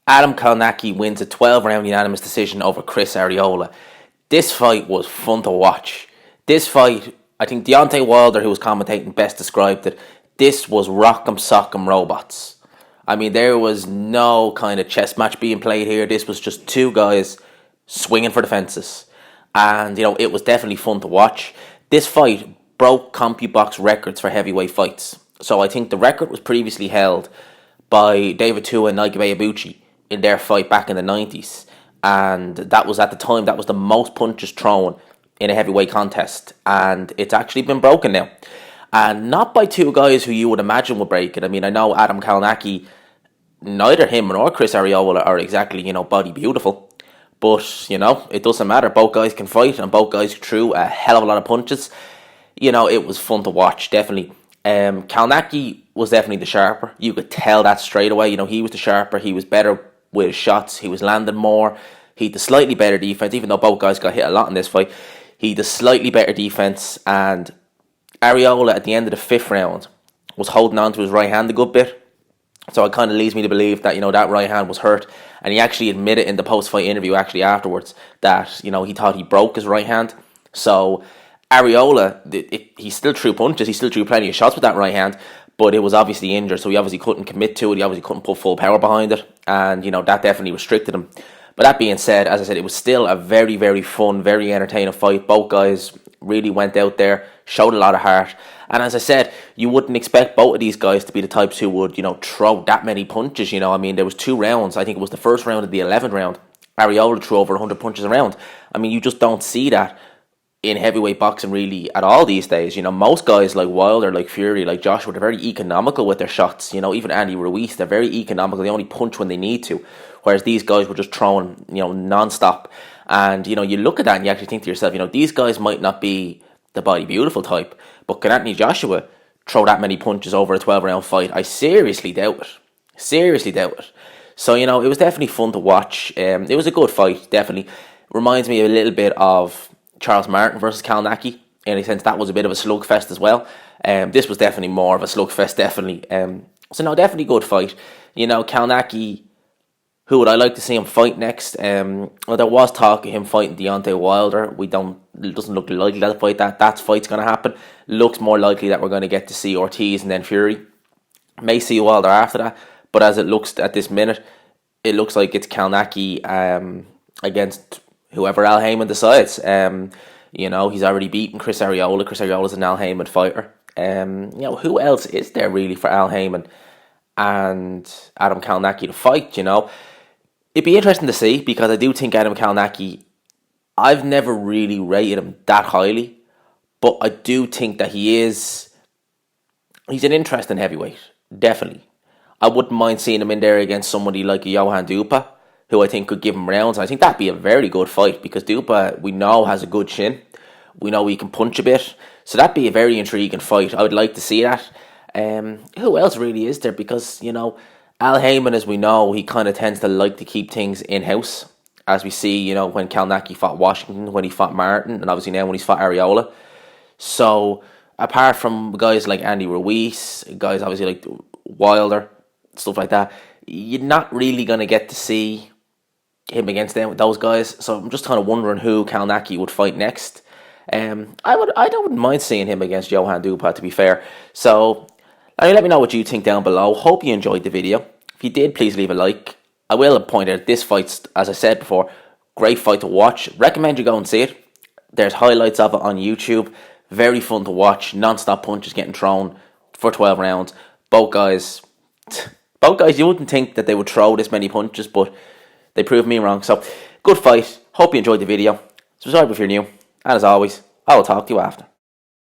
Adam Kownacki wins a 12-round unanimous decision over Chris Arreola. This fight was fun to watch. This fight, I think Deontay Wilder, who was commentating, best described it. This was rock'em sock'em robots. I mean, there was no kind of chess match being played here. This was just two guys swinging for the fences. And, it was definitely fun to watch. This fight broke CompuBox records for heavyweight fights. So I think the record was previously held by David Tua and Nike Ibushi in their fight back in the 90s. And that was, at the time, that was the most punches thrown in a heavyweight contest. And it's actually been broken now. And not by two guys who you would imagine would break it. I mean, I know Adam Kownacki, neither him nor Chris Arreola are exactly, body beautiful. But, it doesn't matter. Both guys can fight and both guys threw a hell of a lot of punches. It was fun to watch, definitely. Kownacki was definitely the sharper. You could tell that straight away. He was the sharper. He was better with his shots. He was landing more. He had the slightly better defense, even though both guys got hit a lot in this fight. He had the slightly better defense, and Arreola at the end of the 5th round was holding on to his right hand a good bit. So it kind of leads me to believe that, that right hand was hurt. And he actually admitted in the post-fight interview actually afterwards that, he thought he broke his right hand. So Arreola, he still threw punches. He still threw plenty of shots with that right hand. But it was obviously injured, so he obviously couldn't commit to it. He obviously couldn't put full power behind it. And, that definitely restricted him. But that being said, as I said, it was still a very, very fun, very entertaining fight. Both guys really went out there, showed a lot of heart. And as I said, you wouldn't expect both of these guys to be the types who would, throw that many punches. I mean, there was 2 rounds. I think it was the first round and the 11th round. Arreola threw over 100 punches a round. I mean, you just don't see that in heavyweight boxing really at all these days. Most guys like Wilder, like Fury, like Joshua, they're very economical with their shots. Even Andy Ruiz, they're very economical. They only punch when they need to. Whereas these guys were just throwing, non-stop. And, you look at that and you actually think to yourself, these guys might not be the body beautiful type, but can Anthony Joshua throw that many punches over a 12-round fight? I seriously doubt it. Seriously doubt it. So, it was definitely fun to watch. It was a good fight, definitely. Reminds me a little bit of Charles Martin versus Kownacki, in a sense that was a bit of a slugfest as well. This was definitely more of a slugfest, definitely. So no, definitely good fight. Kownacki, who would I like to see him fight next? Well, there was talk of him fighting Deontay Wilder. It doesn't look likely that fight's going to happen. Looks more likely that we're going to get to see Ortiz and then Fury. May see Wilder after that, but as it looks at this minute, it looks like it's Kownacki against whoever Al Heyman decides. He's already beaten Chris Arreola. Chris Arreola's an Al Heyman fighter. Who else is there really for Al Heyman and Adam Kownacki to fight? It'd be interesting to see, because I do think Adam Kownacki, I've never really rated him that highly, but I do think that he's an interesting heavyweight, definitely. I wouldn't mind seeing him in there against somebody like a Johan Dupa, who I think could give him rounds. I think that'd be a very good fight, because Dupa, we know, has a good chin. We know he can punch a bit. So that'd be a very intriguing fight. I would like to see that. Who else really is there? Because, Al Heyman, as we know, he kind of tends to like to keep things in-house. As we see, when Kownacki fought Washington, when he fought Martin, and obviously now when he's fought Arreola. So, apart from guys like Andy Ruiz, guys obviously like Wilder, stuff like that, you're not really going to get to see him against those guys. So I'm just kind of wondering who Kownacki would fight next. I wouldn't mind seeing him against Johan Dupa, to be fair. So let me know what you think down below. Hope you enjoyed the video. If you did, please leave a like. I will point out this fight's, as I said before, great fight to watch. Recommend you go and see it. There's highlights of it on YouTube. Very fun to watch. Non-stop punches getting thrown for 12 rounds. Both guys, you wouldn't think that they would throw this many punches, but they proved me wrong. So, good fight. Hope you enjoyed the video. Subscribe if you're new. And as always, I will talk to you after.